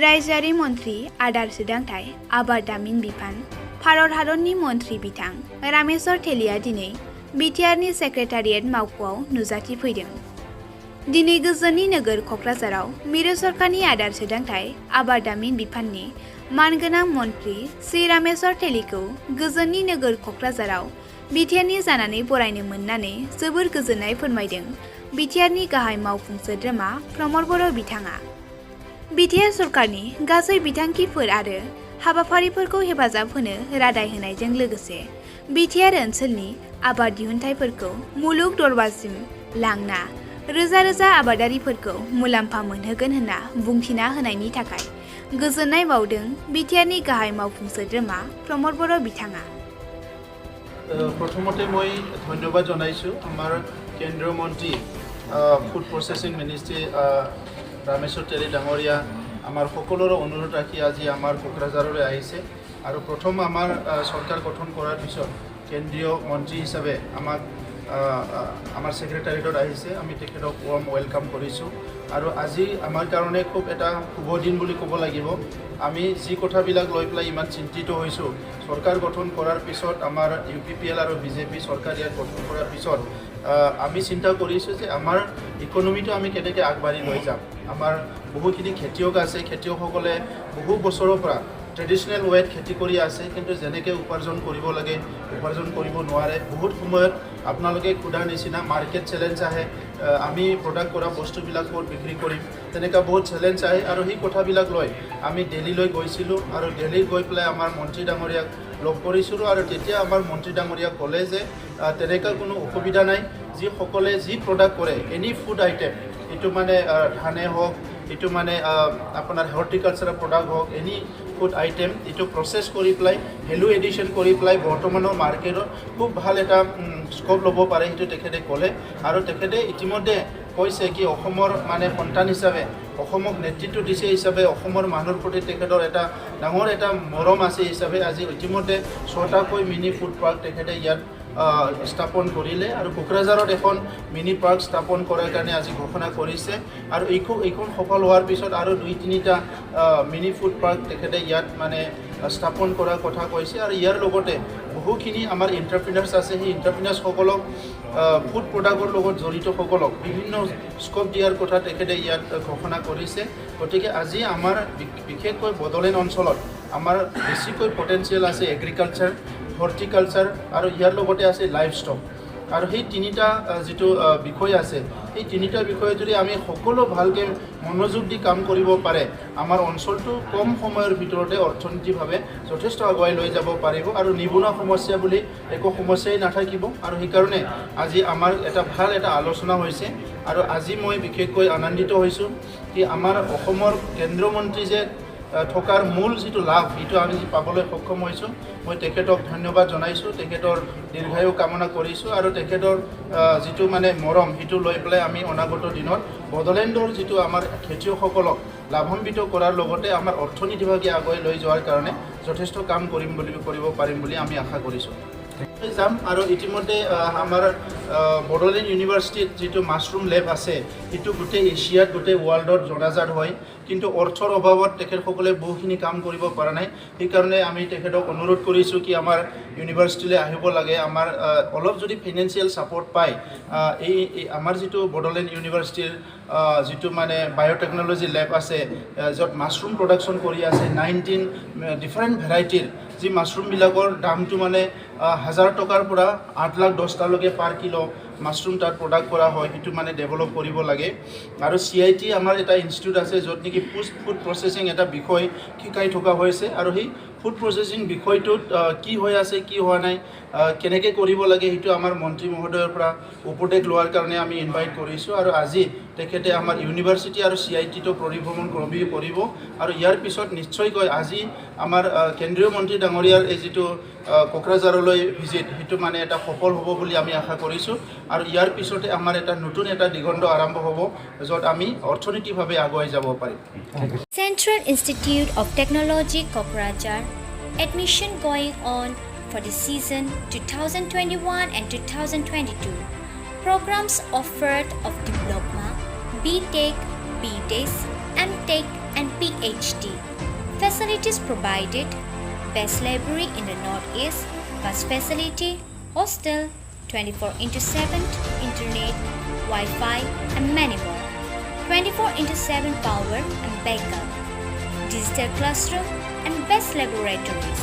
रायजोआरि मन्त्रि आदार सोदांथाय आबाद दामिन बिफान भारत हादरनि मन्त्रि बिथां रामेश्वर तेलिया दिनै बिटिआरनि सेक्रेटारियेट मावख'आव नुजाथिफैदों। दिनै गोजोननि नोगोर क'क्राझाराव मिरु सरकारनि आदार सोदांथाय आबाद दामिन बिफाननि मानगोनां मन्त्रि श्री रामेश्वर तेलिखौ गोजोननि नोगोर क'क्राझाराव बिटिआरनि जानानै बरायनो मोननानै जोबोर गोजोननाय फोरमायदों बिटिआरनि गाहाय मावफुं सोद्रोमा प्रमद बर' बिथाङा। बिटिआर सरकारनि गासै बिथांखिफोर आरो हाबाफारिफोरखौ हेफाजाब होनो रादाय होनायजों लोगोसे बिटिआर ओनसोलनि आबाद दिहुनथायफोरखौ मुलुग दरबारसिम लांना रोजा रोजा आबादारिफोरखौ मुलाम्फा मोनहोगोन होनना बुंथिना होनायनि थाखाय गोजोननाय बावदों बिटिआरनि गाहाय मावफुं सोद्रोमा प्रमद बर' बिथाङा। प्रथमते मैं धन्यवाद जनाइछु आमार केंद्रीय मंत्री फूड प्रसेसिंग मिनिस्ट्री रामेश्वर तेली डांगरिया आमार सकलोर अनुरोध राखी आज आमार क'क्राझारলৈ আহিছে और प्रथम आमार सरकार गठन करार पिছত केंद्रीय मंत्री हिसाबे आमाक आमार सेक्रेटारिएटत আহিছে आमी तेखेतक वार्म वेलकाम करिছোঁ और आज आमार कारणे खूब एटा शुभ दिन बुली कब लागिब। आमी जी कथाबिलाक लई पेলাই इमान चिंतित होइছোঁ सरकार गठन करार पिছত आमार UPPL और BJP सरकार यात गठन करार पिছত आमी चिंता करिছোঁ जे आमार इकनमिটো आमी केनेके आगबाঢ়ি লৈ যাম। आमार बहुखिनि खेतियक আছে, खेतियकসকলে বহু বছৰৰ পৰা ट्रेडिशनल वेत खेती करी आसे किन्तु जेनेके उपार्जन करिब लागे उपार्जन करिब नोवारे। बहुत समयत आपनालोके खुदार निचिना मार्केट चेलेंज आहे आमी प्रडाक्ट करा बस्तुबिलाक कत बिक्री करिम तेनेका बहुत चेलेंज आहे और ही कथाबिलाक लय आमी दिल्लीলৈ গৈছিলোঁ और दिल्लीत गई पेলাই आमार मंत्री डांगरियाक लग करिছিলোঁ और तेতিয়া आमार मंत्री डांगरिया कले जे तेनेका कोनो असुविधा नाइ जी सकले जी प्रडाक्ट करे एनी फूड आइटेम इटु माने धाने हक इटु माने आपनार हर्टिकालचार प्रडाक्ट हक एनी फूड आइटेम इटु प्रसेस करी पेলাই भैल्यू एडिशन करी पेলাই बर्तमाনৰ मार्केटत खूब ভাল এটা स्कोप लब पारे हेतु तेखेते कले और तेखेते इतिमध्ये কৈছে कि অসমৰ মানে সন্তান হিচাপে অসমক নেতৃত্ব দিছে হিচাপে অসমৰ মানুহৰ প্ৰতি তেখেতৰ এটা ডাঙৰ এটা মৰম আছে হিচাপে আজি ইতিমধ্যে 6টাকৈ মিনি ফুড পাৰ্ক তেখেতে ইয়াত স্থাপন কৰিলে আৰু কোকৰাঝাৰত এখন মিনি পাৰ্ক স্থাপন কৰাৰ কাৰণে আজি ঘোষণা কৰিছে আৰু এইখন সফল হোৱাৰ পিছত আৰু 2-3টা মিনি ফুড পাৰ্ক তেখেতে ইয়াত মানে স্থাপন কৰাৰ কথা কৈছে আৰু ইয়াৰ লগতে বহুখিনি আমাৰ এন্টাৰপ্ৰিনাৰ্ছ আছে সেই এন্টাৰপ্ৰিনাৰ্ছসকলক ফুড প্ৰডাক্টৰ লগত জড়িত সকলক বিভিন্ন স্কোপ দিয়াৰ কথা তেখেতে ইয়াত ঘোষণা কৰিছে। গতিকে আজি আমাৰ বিশেষকৈ বডলেণ্ড অঞ্চলত আমাৰ বেছিকৈ পটেনচিয়েল আছে এগ্ৰিকালচাৰ হৰ্টিকালচাৰ আৰু ইয়াৰ লগতে আছে লাইভ ষ্টক और সেই তিনিটা যেটো বিষয় আছে এই তিনিটা বিষয়ে যদি আমি সকলো ভালকে মনোযোগ দি কাম কৰিব পাৰে আমাৰ অঞ্চলটো কম সময়ৰ ভিতৰতে অৰ্থনৈতিকভাৱে যথেষ্ট আগুৱাই লৈ যাব পাৰিব আৰু নিবনুৱা সমস্যা বুলি একো সমস্যাই নাথাকিব। আৰু সেই কাৰণে আজি আমাৰ এটা ভাল এটা আলোচনা হৈছে আৰু আজি মই বিশেষকৈ আনন্দিত হৈছোঁ কি আমাৰ অসমৰ কেন্দ্ৰীয় মন্ত্ৰী যে থকাৰ মূল যেটো লাভ এটো আমি পাবলৈ সক্ষম হৈছোঁ। মই তেখেতক ধন্যবাদ জনাইছোঁ, তেখেতৰ দীৰ্ঘায়ু কামনা কৰিছোঁ আৰু তেখেতৰ যেটো মানে মৰম হেতু লৈ পেলাই আমি অনাগত দিনত বডলেণ্ডৰ যেটো আমাৰ খেতিয়কসকলক লাভান্বিত কৰাৰ লগতে আমাৰ অৰ্থনীতিভাৱে আগুৱাই লৈ যোৱাৰ কাৰণে যথেষ্ট কাম কৰিব পাৰিম বুলি আমি আশা কৰিছোঁ। যাম আৰু ইতিমধ্যে আমাৰ বডলেণ্ড ইউনিভাৰ্চিটিত যেটো মাছৰুম লেব আছে এটো গোটেই এছিয়াত গোটেই ৱৰ্ল্ডত জনাজাত হয় কিন্তু অৰ্থৰ অভাৱত তেখেতসকলে বহুখিনি কাম কৰিব পৰা নাই। সেইকাৰণে আমি তেখেতক অনুৰোধ কৰিছোঁ কি আমাৰ ইউনিভাৰ্চিটিলৈ আহিব লাগে, আমাৰ অলপ যদি ফাইনেন্সিয়েল ছাপোৰ্ট পায় এই আমাৰ যেটো বডলেণ্ড ইউনিভাৰ্চিটিৰ যেটো মানে বায়োটেকনলজি লেব আছে য'ত মাছৰুম প্ৰডাকশ্যন কৰি আছে 19 ডিফাৰেণ্ট ভেৰাইটিৰ যি মাছৰুমবিলাকৰ দামটো মানে 1000 টকাৰ পৰা 8,10,000লৈকে পাৰ কিলো মাছৰুম তাত প্ৰডাক্ট কৰা হয় সেইটো মানে ডেভেলপ কৰিব লাগে। আৰু CIT আমাৰ এটা ইনষ্টিটিউট আছে য'ত নেকি ফুড প্ৰচেছিং এটা বিষয় শিকাই থকা হৈছে আৰু সেই ফুড প্ৰচেছিং বিষয়টোত কি হৈ আছে কি হোৱা নাই কেনেকৈ কৰিব লাগে সেইটো আমাৰ মন্ত্ৰী মহোদয়ৰ পৰা উপদেশ লোৱাৰ কাৰণে আমি ইনভাইট কৰিছোঁ আৰু আজি তেখেতে আমাৰ ইউনিভাৰ্চিটি আৰু CITটো পৰিভ্ৰমণ কৰিব আৰু ইয়াৰ পিছত নিশ্চয়কৈ আজি আমাৰ কেন্দ্ৰীয় মন্ত্ৰী ডাঙৰীয়াৰ এই যেটো কোকৰাঝাৰলৈ ভিজিট সেইটো মানে এটা সফল হ'ব বুলি আমি আশা কৰিছোঁ আৰু ইয়াৰ পিছতে আমাৰ এটা নতুন এটা দিগন্ত আৰম্ভ হ'ব য'ত আমি অৰ্থনৈতিকভাৱে আগুৱাই যাব পাৰিম। Central Institute of Technology Kokrajhar admission going on for the season 2021 and 2022. Programs offered of Diploma, BTech, BTech, MTech, and PhD. Facilities provided: best library in the Northeast, bus facility, hostel, 24/7 internet, Wi-Fi, and many more. 24/7 power and backup, digital classroom, and best laboratories.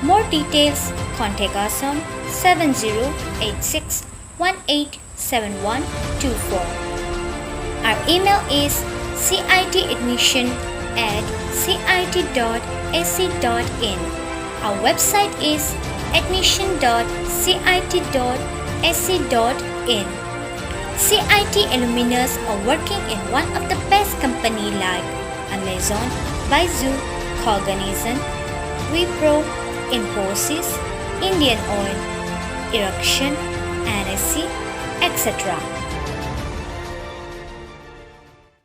More details, contact us on 7086187124. Our email is citadmission@cit.ac.in. Our website is admission.cit.ac.in. CIT alumnus are working in one of the best companies like Amazon, Baidu, Cognizant, Wipro, Infosys, Indian Oil, Erection, NSC, etc.